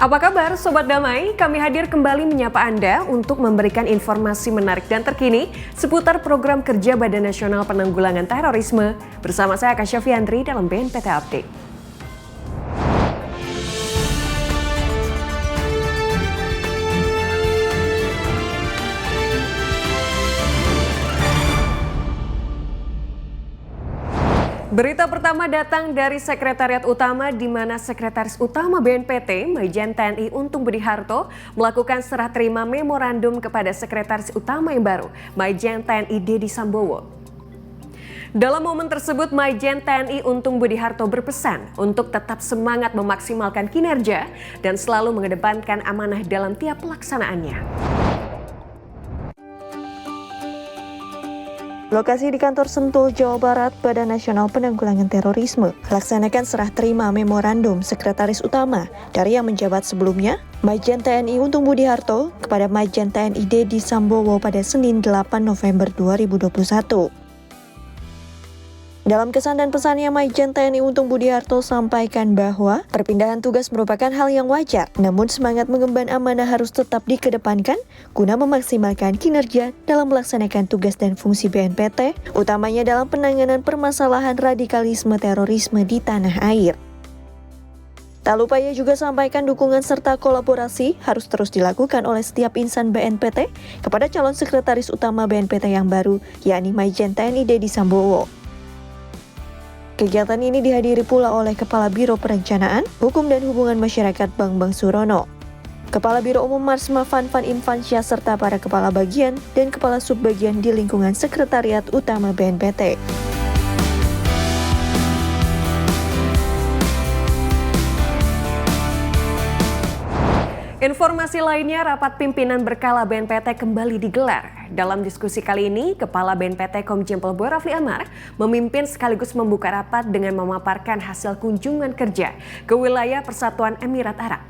Apa kabar Sobat Damai? Kami hadir kembali menyapa Anda untuk memberikan informasi menarik dan terkini seputar program kerja Badan Nasional Penanggulangan Terorisme bersama saya Kasya Fiandri dalam BNPT Update. Berita pertama datang dari Sekretariat Utama di mana Sekretaris Utama BNPT, Majen TNI Untung Budi Harto, melakukan serah terima memorandum kepada Sekretaris Utama yang baru, Majen TNI Dedi Sambowo. Dalam momen tersebut, Majen TNI Untung Budi Harto berpesan untuk tetap semangat memaksimalkan kinerja dan selalu mengedepankan amanah dalam tiap pelaksanaannya. Lokasi di kantor Sentul, Jawa Barat, Badan Nasional Penanggulangan Terorisme melaksanakan serah terima memorandum Sekretaris Utama dari yang menjabat sebelumnya, Majen TNI Untung Budi Harto, kepada Majen TNI Dedi Sambowo pada Senin 8 November 2021. Dalam kesan dan pesannya, Majen TNI Untung Budi Harto sampaikan bahwa perpindahan tugas merupakan hal yang wajar, namun semangat mengemban amanah harus tetap dikedepankan guna memaksimalkan kinerja dalam melaksanakan tugas dan fungsi BNPT, utamanya dalam penanganan permasalahan radikalisme terorisme di tanah air. Tak lupa ia juga sampaikan dukungan serta kolaborasi harus terus dilakukan oleh setiap insan BNPT kepada calon Sekretaris Utama BNPT yang baru, yakni Majen TNI Dedi Sambowo. Kegiatan ini dihadiri pula oleh Kepala Biro Perencanaan, Hukum dan Hubungan Masyarakat Bambang Surono, Kepala Biro Umum Marsma Fanfan Infansyah serta para Kepala Bagian dan Kepala Subbagian di lingkungan Sekretariat Utama BNPT. Informasi lainnya, rapat pimpinan berkala BNPT kembali digelar. Dalam diskusi kali ini, Kepala BNPT Komjen Pol Boy Rafli Amar memimpin sekaligus membuka rapat dengan memaparkan hasil kunjungan kerja ke wilayah Persatuan Emirat Arab.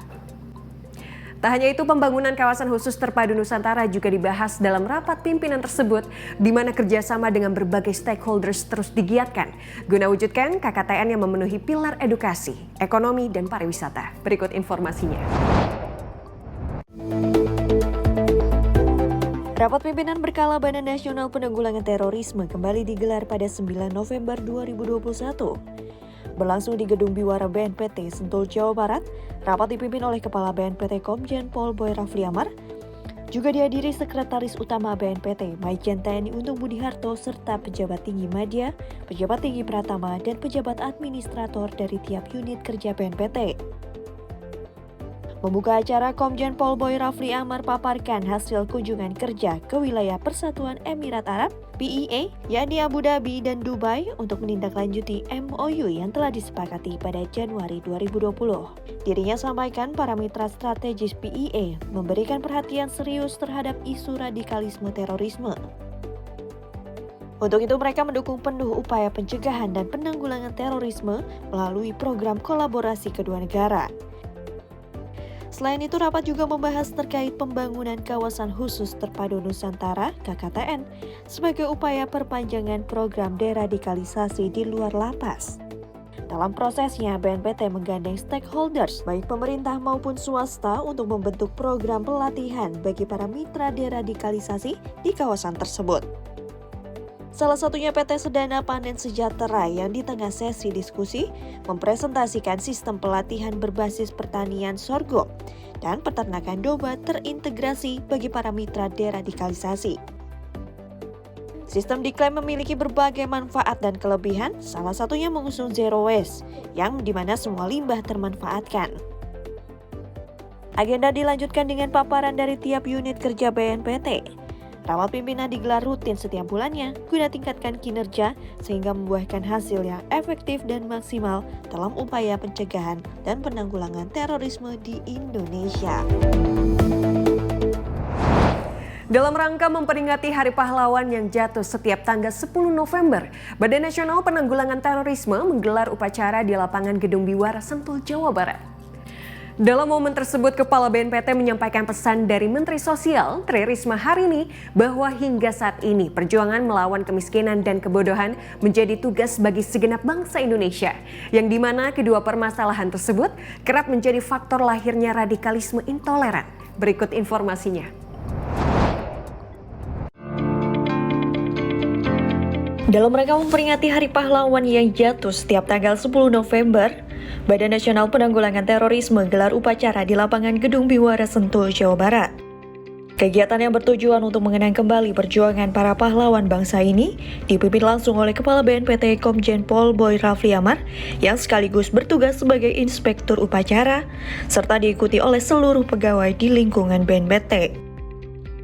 Tak hanya itu, pembangunan kawasan khusus terpadu Nusantara juga dibahas dalam rapat pimpinan tersebut, di mana kerjasama dengan berbagai stakeholders terus digiatkan guna wujudkan KKTN yang memenuhi pilar edukasi, ekonomi, dan pariwisata. Berikut informasinya. Rapat pimpinan berkala Badan Nasional Penanggulangan Terorisme kembali digelar pada 9 November 2021. Berlangsung di Gedung Biwara BNPT Sentul, Jawa Barat, rapat dipimpin oleh Kepala BNPT Komjen Pol Boy Rafli Amar, juga dihadiri Sekretaris Utama BNPT Majen TNI Untung Budi Harto serta pejabat tinggi media, pejabat tinggi Pratama, dan pejabat administrator dari tiap unit kerja BNPT. Membuka acara, Komjen Pol Boy Rafli Amar paparkan hasil kunjungan kerja ke wilayah Persatuan Emirat Arab (PEA), yakni Abu Dhabi dan Dubai, untuk menindaklanjuti MOU yang telah disepakati pada Januari 2020. Dirinya sampaikan para mitra strategis PEA memberikan perhatian serius terhadap isu radikalisme terorisme. Untuk itu mereka mendukung penuh upaya pencegahan dan penanggulangan terorisme melalui program kolaborasi kedua negara. Selain itu, rapat juga membahas terkait pembangunan kawasan khusus terpadu Nusantara (KKTN) sebagai upaya perpanjangan program deradikalisasi di luar lapas. Dalam prosesnya, BNPT menggandeng stakeholders, baik pemerintah maupun swasta, untuk membentuk program pelatihan bagi para mitra deradikalisasi di kawasan tersebut. Salah satunya PT Sedana Panen Sejahtera yang di tengah sesi diskusi mempresentasikan sistem pelatihan berbasis pertanian sorghum dan peternakan domba terintegrasi bagi para mitra deradikalisasi. Sistem diklaim memiliki berbagai manfaat dan kelebihan, salah satunya mengusung zero waste, yang dimana semua limbah termanfaatkan. Agenda dilanjutkan dengan paparan dari tiap unit kerja BNPT. Rapat pimpinan digelar rutin setiap bulannya guna tingkatkan kinerja sehingga membuahkan hasil yang efektif dan maksimal dalam upaya pencegahan dan penanggulangan terorisme di Indonesia. Dalam rangka memperingati Hari Pahlawan yang jatuh setiap tanggal 10 November, Badan Nasional Penanggulangan Terorisme menggelar upacara di lapangan Gedung Biwara Sentul, Jawa Barat. Dalam momen tersebut, Kepala BNPT menyampaikan pesan dari Menteri Sosial Tri Risma hari ini bahwa hingga saat ini perjuangan melawan kemiskinan dan kebodohan menjadi tugas bagi segenap bangsa Indonesia, yang dimana kedua permasalahan tersebut kerap menjadi faktor lahirnya radikalisme intoleran. Berikut informasinya. Dalam rangka memperingati Hari Pahlawan yang jatuh setiap tanggal 10 November, Badan Nasional Penanggulangan Terorisme gelar upacara di lapangan Gedung Biwara Sentul, Jawa Barat. Kegiatan yang bertujuan untuk mengenang kembali perjuangan para pahlawan bangsa ini dipimpin langsung oleh Kepala BNPT Komjen Pol Boy Rafli Amar yang sekaligus bertugas sebagai inspektur upacara, serta diikuti oleh seluruh pegawai di lingkungan BNPT.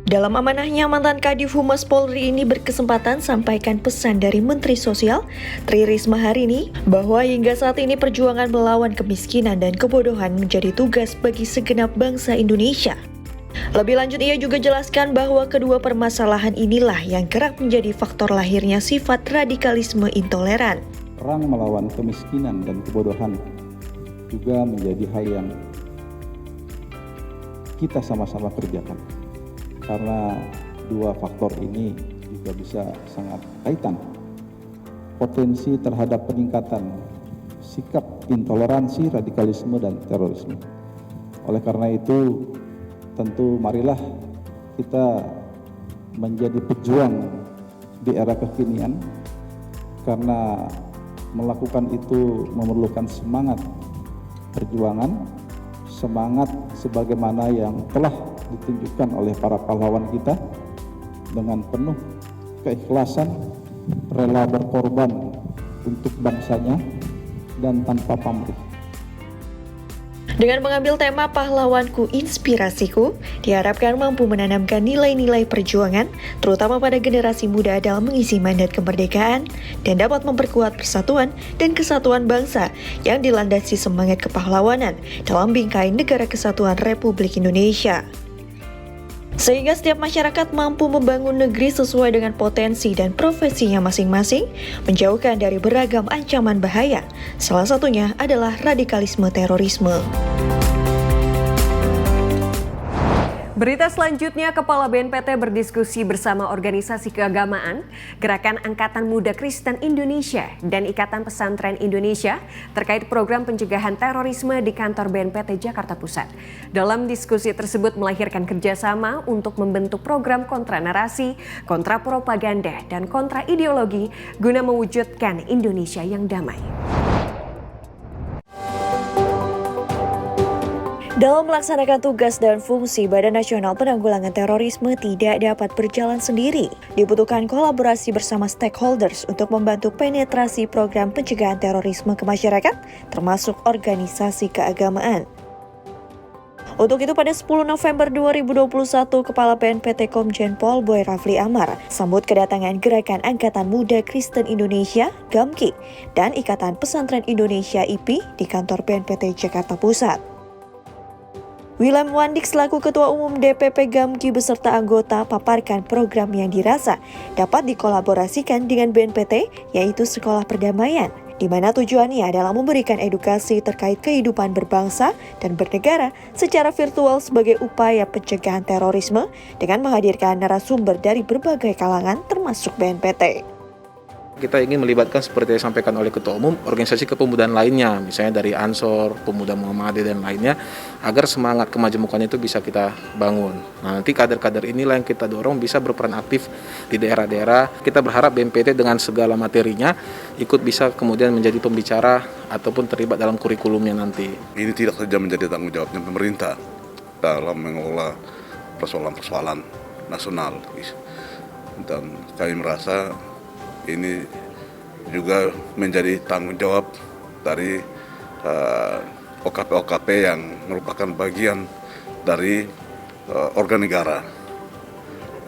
Dalam amanahnya, mantan Kadif Humas Polri ini berkesempatan sampaikan pesan dari Menteri Sosial Tri Risma hari ini bahwa hingga saat ini perjuangan melawan kemiskinan dan kebodohan menjadi tugas bagi segenap bangsa Indonesia. Lebih lanjut, ia juga jelaskan bahwa kedua permasalahan inilah yang kerap menjadi faktor lahirnya sifat radikalisme intoleran. Perang melawan kemiskinan dan kebodohan juga menjadi hal yang kita sama-sama kerjakan. Karena dua faktor ini juga bisa sangat kaitan. Potensi terhadap peningkatan sikap intoleransi, radikalisme, dan terorisme. Oleh karena itu, tentu marilah kita menjadi pejuang di era kekinian, karena melakukan itu memerlukan semangat perjuangan, semangat sebagaimana yang telah ditunjukkan oleh para pahlawan kita dengan penuh keikhlasan, rela berkorban untuk bangsanya dan tanpa pamrih. Dengan mengambil tema Pahlawanku Inspirasiku, diharapkan mampu menanamkan nilai-nilai perjuangan, terutama pada generasi muda dalam mengisi mandat kemerdekaan, dan dapat memperkuat persatuan dan kesatuan bangsa yang dilandasi semangat kepahlawanan dalam bingkai Negara Kesatuan Republik Indonesia. Sehingga setiap masyarakat mampu membangun negeri sesuai dengan potensi dan profesinya masing-masing, menjauhkan dari beragam ancaman bahaya. Salah satunya adalah radikalisme terorisme. Berita selanjutnya, Kepala BNPT berdiskusi bersama organisasi keagamaan, Gerakan Angkatan Muda Kristen Indonesia, dan Ikatan Pesantren Indonesia terkait program pencegahan terorisme di kantor BNPT Jakarta Pusat. Dalam diskusi tersebut melahirkan kerjasama untuk membentuk program kontra narasi, kontra propaganda, dan kontra ideologi guna mewujudkan Indonesia yang damai. Dalam melaksanakan tugas dan fungsi, Badan Nasional Penanggulangan Terorisme tidak dapat berjalan sendiri. Dibutuhkan kolaborasi bersama stakeholders untuk membantu penetrasi program pencegahan terorisme ke masyarakat, termasuk organisasi keagamaan. Untuk itu, pada 10 November 2021, Kepala BNPT Komjen Pol Boy Rafli Amar sambut kedatangan Gerakan Angkatan Muda Kristen Indonesia (GAMKI) dan Ikatan Pesantren Indonesia (IPI) di kantor BNPT Jakarta Pusat. William Wandik selaku Ketua Umum DPP GAMKI beserta anggota paparkan program yang dirasa dapat dikolaborasikan dengan BNPT, yaitu Sekolah Perdamaian, di mana tujuannya adalah memberikan edukasi terkait kehidupan berbangsa dan bernegara secara virtual sebagai upaya pencegahan terorisme dengan menghadirkan narasumber dari berbagai kalangan termasuk BNPT. Kita ingin melibatkan seperti yang disampaikan oleh Ketua Umum, organisasi kepemudaan lainnya, misalnya dari Ansor, Pemuda Muhammadiyah dan lainnya, agar semangat kemajemukan itu bisa kita bangun. Nah, nanti kader-kader inilah yang kita dorong bisa berperan aktif di daerah-daerah. Kita berharap BNPT dengan segala materinya ikut bisa kemudian menjadi pembicara ataupun terlibat dalam kurikulumnya nanti. Ini tidak saja menjadi tanggung jawabnya pemerintah dalam mengelola persoalan-persoalan nasional. Dan kami merasa ini juga menjadi tanggung jawab dari OKP-OKP yang merupakan bagian dari organ negara.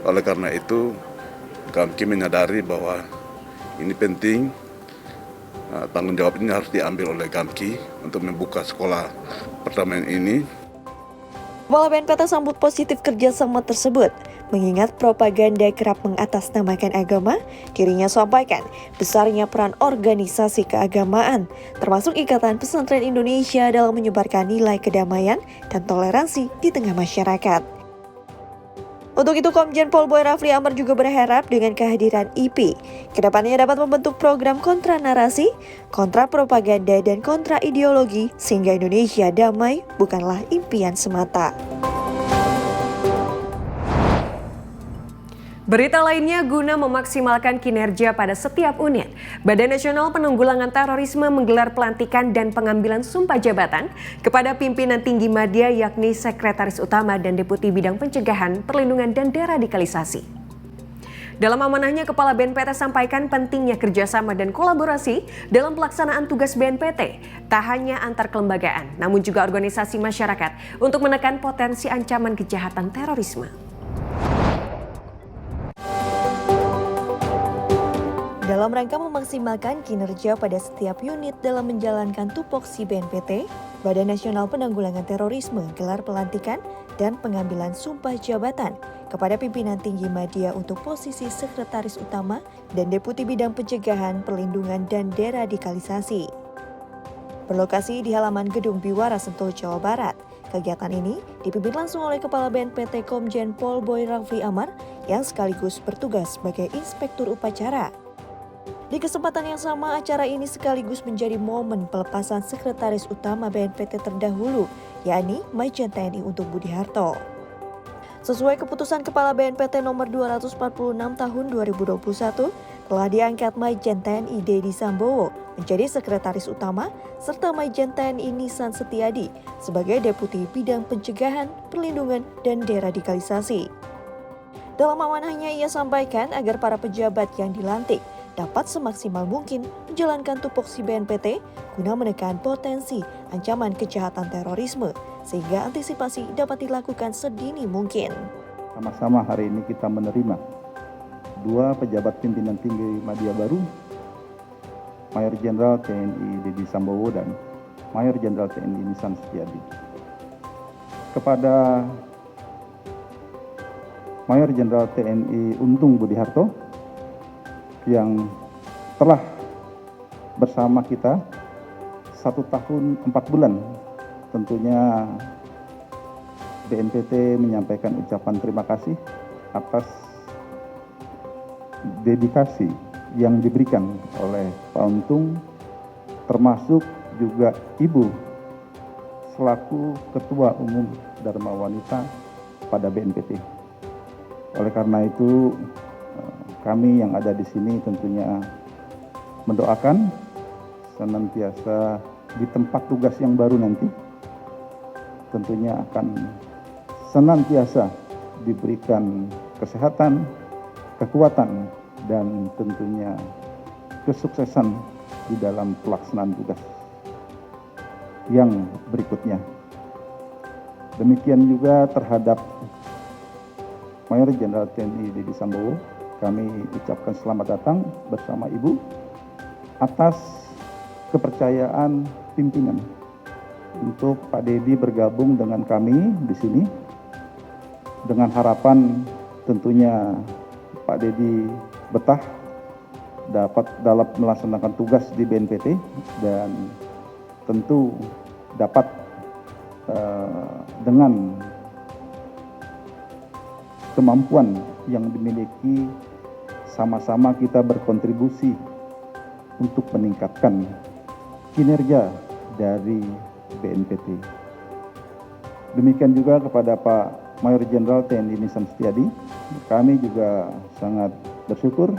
Oleh karena itu, kami menyadari bahwa ini penting, tanggung jawab ini harus diambil oleh GAMKI untuk membuka sekolah perdamaian ini. Kepala BNPT sambut positif kerjasama tersebut. Mengingat propaganda kerap mengatasnamakan agama, dirinya sampaikan besarnya peran organisasi keagamaan, termasuk Ikatan Pesantren Indonesia dalam menyebarkan nilai kedamaian dan toleransi di tengah masyarakat. Untuk itu, Komjen Pol Boy Rafli Amar juga berharap dengan kehadiran IP, kedepannya dapat membentuk program kontra narasi, kontra propaganda, dan kontra ideologi, sehingga Indonesia damai bukanlah impian semata. Berita lainnya, guna memaksimalkan kinerja pada setiap unit, Badan Nasional Penanggulangan Terorisme menggelar pelantikan dan pengambilan sumpah jabatan kepada pimpinan tinggi media yakni Sekretaris Utama dan Deputi Bidang Pencegahan, Perlindungan dan Deradikalisasi. Dalam amanahnya, Kepala BNPT sampaikan pentingnya kerjasama dan kolaborasi dalam pelaksanaan tugas BNPT, tak hanya antar kelembagaan, namun juga organisasi masyarakat untuk menekan potensi ancaman kejahatan terorisme. Dalam rangka memaksimalkan kinerja pada setiap unit dalam menjalankan tupoksi BNPT, Badan Nasional Penanggulangan Terorisme gelar pelantikan dan pengambilan sumpah jabatan kepada pimpinan tinggi media untuk posisi Sekretaris Utama dan Deputi Bidang Pencegahan, Perlindungan dan Deradikalisasi. Berlokasi di halaman Gedung Biwara Sentul, Jawa Barat, kegiatan ini dipimpin langsung oleh Kepala BNPT Komjen Pol Boy Rafli Amar yang sekaligus bertugas sebagai Inspektur Upacara. Di kesempatan yang sama, acara ini sekaligus menjadi momen pelepasan Sekretaris Utama BNPT terdahulu, yakni Majen TNI untuk Budi Harto. Sesuai keputusan Kepala BNPT nomor 246 tahun 2021, telah diangkat Majen TNI Dedi Sambowo menjadi Sekretaris Utama serta Majen TNI Nisan Setiadi sebagai Deputi Bidang Pencegahan, Perlindungan dan Deradikalisasi. Dalam amanahnya, ia sampaikan agar para pejabat yang dilantik dapat semaksimal mungkin menjalankan tupoksi BNPT guna menekan potensi ancaman kejahatan terorisme sehingga antisipasi dapat dilakukan sedini mungkin. Sama-sama hari ini kita menerima 2 pejabat pimpinan tinggi media baru, Mayor Jenderal TNI Dedi Sambowo dan Mayor Jenderal TNI Nisan Setiadi. Kepada Mayor Jenderal TNI Untung Budi Harto yang telah bersama kita 1 tahun 4 bulan, tentunya BNPT menyampaikan ucapan terima kasih atas dedikasi yang diberikan oleh Pak Untung, termasuk juga Ibu selaku Ketua Umum Dharma Wanita pada BNPT. Oleh karena itu, kami yang ada di sini tentunya mendoakan senantiasa di tempat tugas yang baru nanti tentunya akan senantiasa diberikan kesehatan, kekuatan, dan tentunya kesuksesan di dalam pelaksanaan tugas yang berikutnya. Demikian juga terhadap Mayor Jenderal TNI Dedi Sambowo, kami ucapkan selamat datang bersama Ibu atas kepercayaan pimpinan untuk Pak Dedi bergabung dengan kami di sini dengan harapan tentunya Pak Dedi betah dapat dalam melaksanakan tugas di BNPT dan tentu dapat dengan kemampuan yang dimiliki sama-sama kita berkontribusi untuk meningkatkan kinerja dari BNPT. Demikian juga kepada Pak Mayor Jenderal TNI Nisan Setiadi, kami juga sangat bersyukur,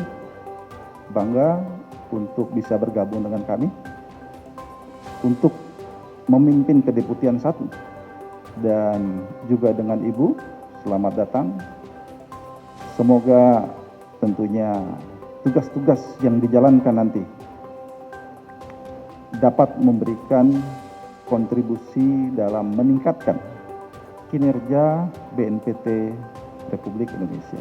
bangga untuk bisa bergabung dengan kami untuk memimpin Kedeputian 1 dan juga dengan Ibu, selamat datang. Semoga tentunya tugas-tugas yang dijalankan nanti dapat memberikan kontribusi dalam meningkatkan kinerja BNPT Republik Indonesia.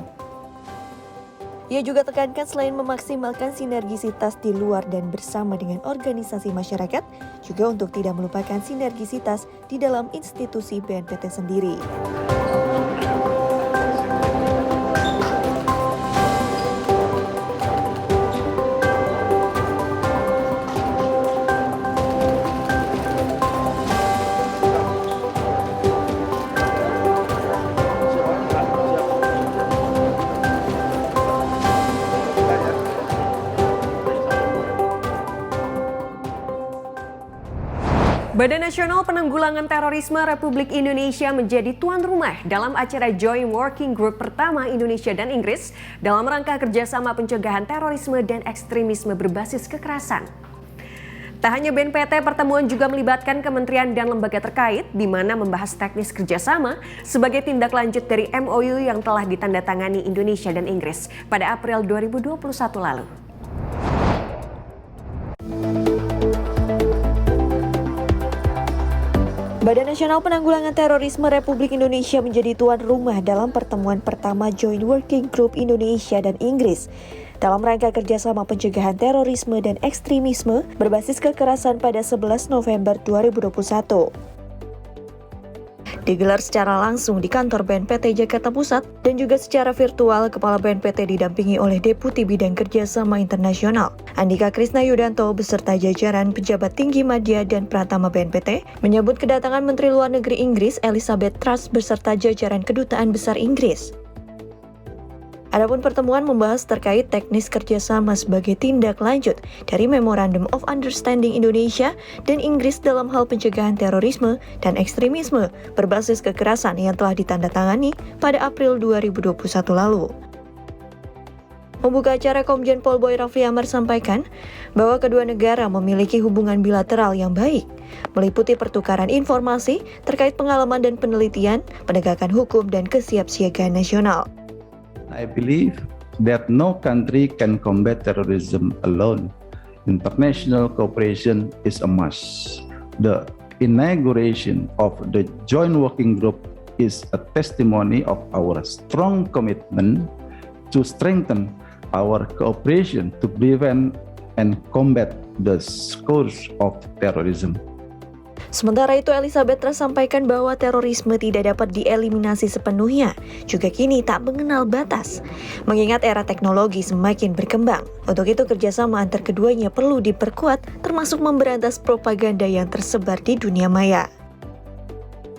Ia juga tekankan selain memaksimalkan sinergisitas di luar dan bersama dengan organisasi masyarakat, juga untuk tidak melupakan sinergisitas di dalam institusi BNPT sendiri. Badan Nasional Penanggulangan Terorisme Republik Indonesia menjadi tuan rumah dalam acara Joint Working Group pertama Indonesia dan Inggris dalam rangka kerjasama pencegahan terorisme dan ekstremisme berbasis kekerasan. Tak hanya BNPT, pertemuan juga melibatkan kementerian dan lembaga terkait di mana membahas teknis kerjasama sebagai tindak lanjut dari MOU yang telah ditandatangani Indonesia dan Inggris pada April 2021 lalu. Badan Nasional Penanggulangan Terorisme Republik Indonesia menjadi tuan rumah dalam pertemuan pertama Joint Working Group Indonesia dan Inggris dalam rangka kerjasama pencegahan terorisme dan ekstremisme berbasis kekerasan pada 11 November 2021. Digelar secara langsung di kantor BNPT Jakarta Pusat dan juga secara virtual, Kepala BNPT didampingi oleh Deputi Bidang Kerjasama Internasional Andika Krisna Yudanto beserta jajaran pejabat tinggi media dan pratama BNPT menyambut kedatangan Menteri Luar Negeri Inggris Elizabeth Truss beserta jajaran Kedutaan Besar Inggris. Adapun pertemuan membahas terkait teknis kerjasama sebagai tindak lanjut dari Memorandum of Understanding Indonesia dan Inggris dalam hal pencegahan terorisme dan ekstremisme berbasis kekerasan yang telah ditandatangani pada April 2021 lalu. Membuka acara, Komjen Pol Boy Rafli Amar sampaikan bahwa kedua negara memiliki hubungan bilateral yang baik, meliputi pertukaran informasi terkait pengalaman dan penelitian, penegakan hukum, dan kesiapsiagaan nasional. I believe that no country can combat terrorism alone. International cooperation is a must. The inauguration of the Joint Working Group is a testimony of our strong commitment to strengthen our cooperation to prevent and combat the scourge of terrorism. Sementara itu, Elizabeth Truss sampaikan bahwa terorisme tidak dapat dieliminasi sepenuhnya, juga kini tak mengenal batas, mengingat era teknologi semakin berkembang. Untuk itu, kerjasama antar keduanya perlu diperkuat, termasuk memberantas propaganda yang tersebar di dunia maya.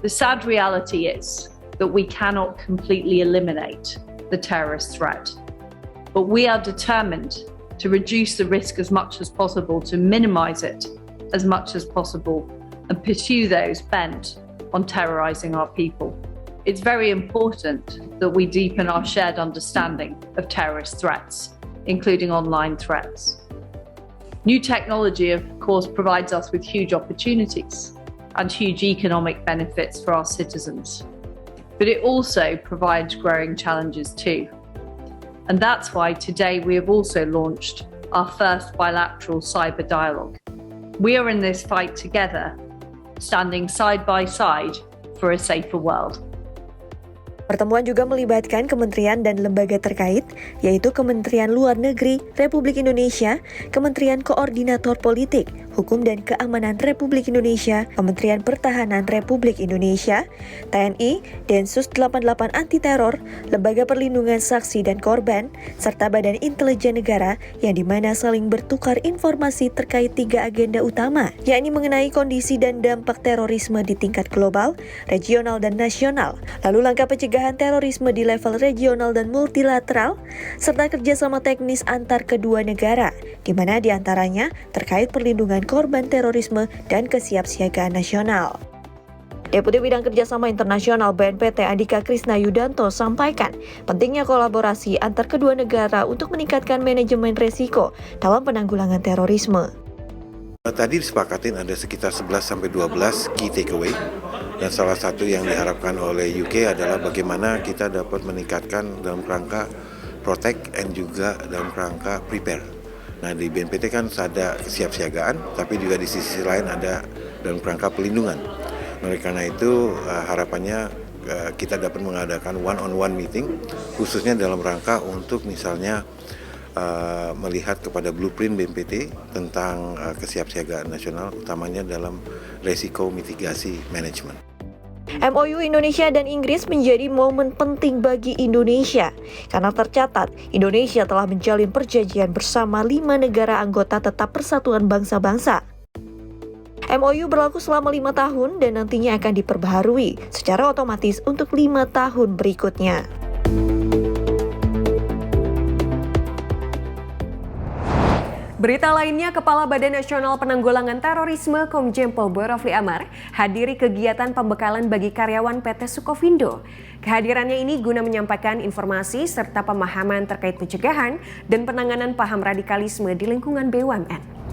The sad reality is that we cannot completely eliminate the terrorist threat, but we are determined to reduce the risk as much as possible, to minimize it as much as possible, and pursue those bent on terrorizing our people. It's very important that we deepen our shared understanding of terrorist threats, including online threats. New technology, of course, provides us with huge opportunities and huge economic benefits for our citizens. But it also provides growing challenges too. And that's why today we have also launched our first bilateral cyber dialogue. We are in this fight together, standing side by side for a safer world. Pertemuan juga melibatkan kementerian dan lembaga terkait, yaitu Kementerian Luar Negeri Republik Indonesia, Kementerian Koordinator Politik, Hukum dan Keamanan Republik Indonesia, Kementerian Pertahanan Republik Indonesia, TNI, Densus 88 Anti Teror, Lembaga Perlindungan Saksi dan Korban, serta Badan Intelijen Negara yang dimana saling bertukar informasi terkait 3 agenda utama, yakni mengenai kondisi dan dampak terorisme di tingkat global, regional, dan nasional, lalu langkah pencegahan terorisme di level regional dan multilateral, serta kerjasama teknis antar kedua negara, di mana diantaranya terkait perlindungan korban terorisme dan kesiapsiagaan nasional. Deputi Bidang Kerjasama Internasional BNPT Andika Krisna Yudanto sampaikan pentingnya kolaborasi antar kedua negara untuk meningkatkan manajemen risiko dalam penanggulangan terorisme. Tadi disepakatin ada sekitar 11-12 key takeaway, dan salah satu yang diharapkan oleh UK adalah bagaimana kita dapat meningkatkan dalam kerangka protect and juga dalam kerangka prepare. Nah, di BNPT kan ada kesiapsiagaan, tapi juga di sisi lain ada dalam kerangka pelindungan. Oleh karena itu harapannya kita dapat mengadakan one-on-one meeting khususnya dalam rangka untuk misalnya melihat kepada blueprint BNPT tentang kesiapsiagaan nasional, utamanya dalam resiko mitigasi manajemen. MOU Indonesia dan Inggris menjadi momen penting bagi Indonesia karena tercatat Indonesia telah menjalin perjanjian bersama 5 negara anggota Tetap Persatuan Bangsa-Bangsa. MOU berlaku selama 5 tahun dan nantinya akan diperbaharui secara otomatis untuk 5 tahun berikutnya. Berita lainnya, Kepala Badan Nasional Penanggulangan Terorisme Komjen Pol Boy Rafli Amar hadiri kegiatan pembekalan bagi karyawan PT Sukovindo. Kehadirannya ini guna menyampaikan informasi serta pemahaman terkait pencegahan dan penanganan paham radikalisme di lingkungan BUMN.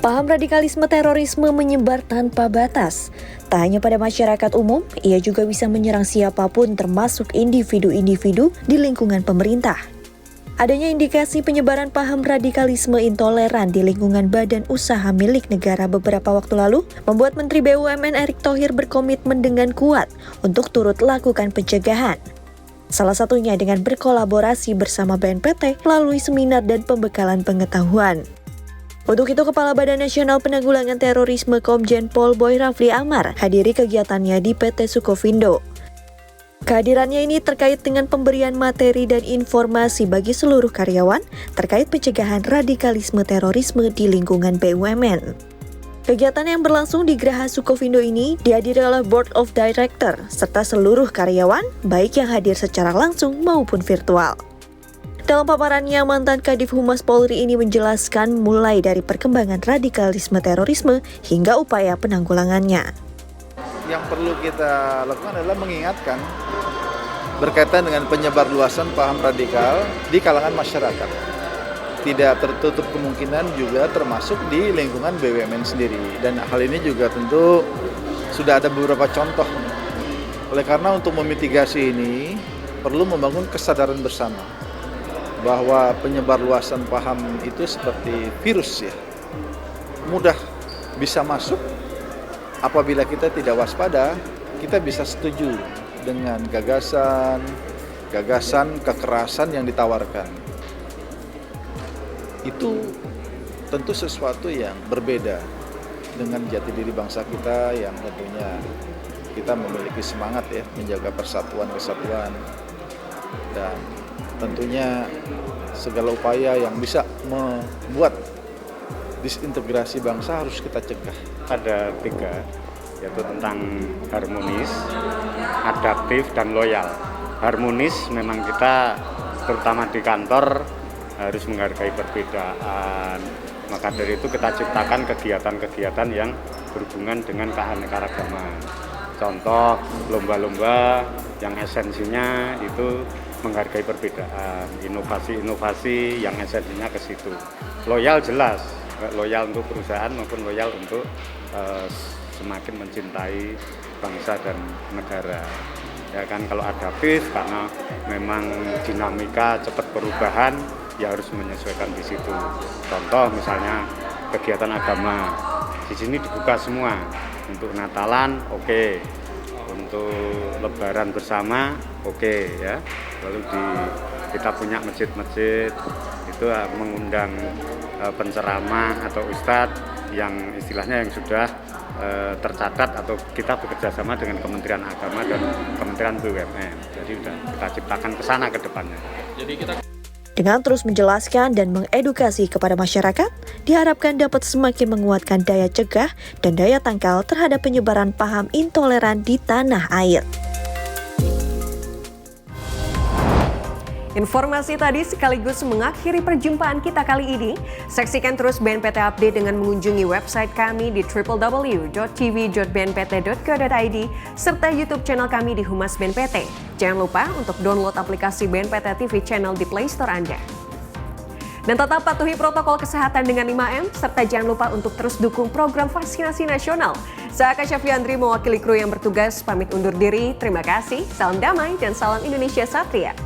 Paham radikalisme terorisme menyebar tanpa batas. Tak hanya pada masyarakat umum, ia juga bisa menyerang siapapun termasuk individu-individu di lingkungan pemerintah. Adanya indikasi penyebaran paham radikalisme intoleran di lingkungan badan usaha milik negara beberapa waktu lalu membuat Menteri BUMN Erick Thohir berkomitmen dengan kuat untuk turut lakukan pencegahan. Salah satunya dengan berkolaborasi bersama BNPT melalui seminar dan pembekalan pengetahuan. Untuk itu, Kepala Badan Nasional Penanggulangan Terorisme Komjen Pol Boy Rafli Amar hadiri kegiatannya di PT Sukovindo. Kehadirannya ini terkait dengan pemberian materi dan informasi bagi seluruh karyawan terkait pencegahan radikalisme terorisme di lingkungan BUMN. Kegiatan yang berlangsung di Geraha Sukovindo ini dihadiri oleh Board of Director serta seluruh karyawan, baik yang hadir secara langsung maupun virtual. Dalam paparannya, mantan Kadif Humas Polri ini menjelaskan mulai dari perkembangan radikalisme terorisme hingga upaya penanggulangannya. Yang perlu kita lakukan adalah mengingatkan berkaitan dengan penyebarluasan paham radikal di kalangan masyarakat. Tidak tertutup kemungkinan juga termasuk di lingkungan BUMN sendiri. Dan hal ini juga tentu sudah ada beberapa contoh. Oleh karena untuk memitigasi ini perlu membangun kesadaran bersama bahwa penyebarluasan paham itu seperti virus ya, mudah bisa masuk. Apabila kita tidak waspada, kita bisa setuju dengan gagasan kekerasan yang ditawarkan. Itu tentu sesuatu yang berbeda dengan jati diri bangsa kita yang tentunya kita memiliki semangat ya menjaga persatuan kesatuan, dan tentunya segala upaya yang bisa membuat disintegrasi bangsa harus kita cegah. Ada 3, yaitu tentang harmonis, adaptif, dan loyal. Harmonis memang kita terutama di kantor harus menghargai perbedaan. Maka dari itu kita ciptakan kegiatan-kegiatan yang berhubungan dengan keanekaragaman. Contoh lomba-lomba yang esensinya itu menghargai perbedaan, inovasi-inovasi yang esensinya ke situ. Loyal jelas, loyal untuk perusahaan maupun loyal untuk semakin mencintai bangsa dan negara. Ya kan, kalau adaptif karena memang dinamika cepat perubahan, ya harus menyesuaikan di situ. Contoh misalnya kegiatan agama, di sini dibuka semua. Untuk Natalan, oke. Untuk Lebaran bersama, oke ya. Lalu kita punya masjid-masjid itu mengundang penceramah atau ustadz yang istilahnya yang sudah tercatat atau kita bekerja sama dengan Kementerian Agama dan Kementerian BUMN. Jadi sudah kita ciptakan ke sana ke depannya. Dengan terus menjelaskan dan mengedukasi kepada masyarakat, diharapkan dapat semakin menguatkan daya cegah dan daya tangkal terhadap penyebaran paham intoleran di tanah air. Informasi tadi sekaligus mengakhiri perjumpaan kita kali ini. Saksikan terus BNPT Update dengan mengunjungi website kami di www.tv.bnpt.co.id serta YouTube channel kami di Humas BNPT. Jangan lupa untuk download aplikasi BNPT TV Channel di Play Store Anda. Dan tetap patuhi protokol kesehatan dengan 5M, serta jangan lupa untuk terus dukung program vaksinasi nasional. Saya Aka Syafiandri mewakili kru yang bertugas pamit undur diri. Terima kasih, salam damai dan salam Indonesia Satria.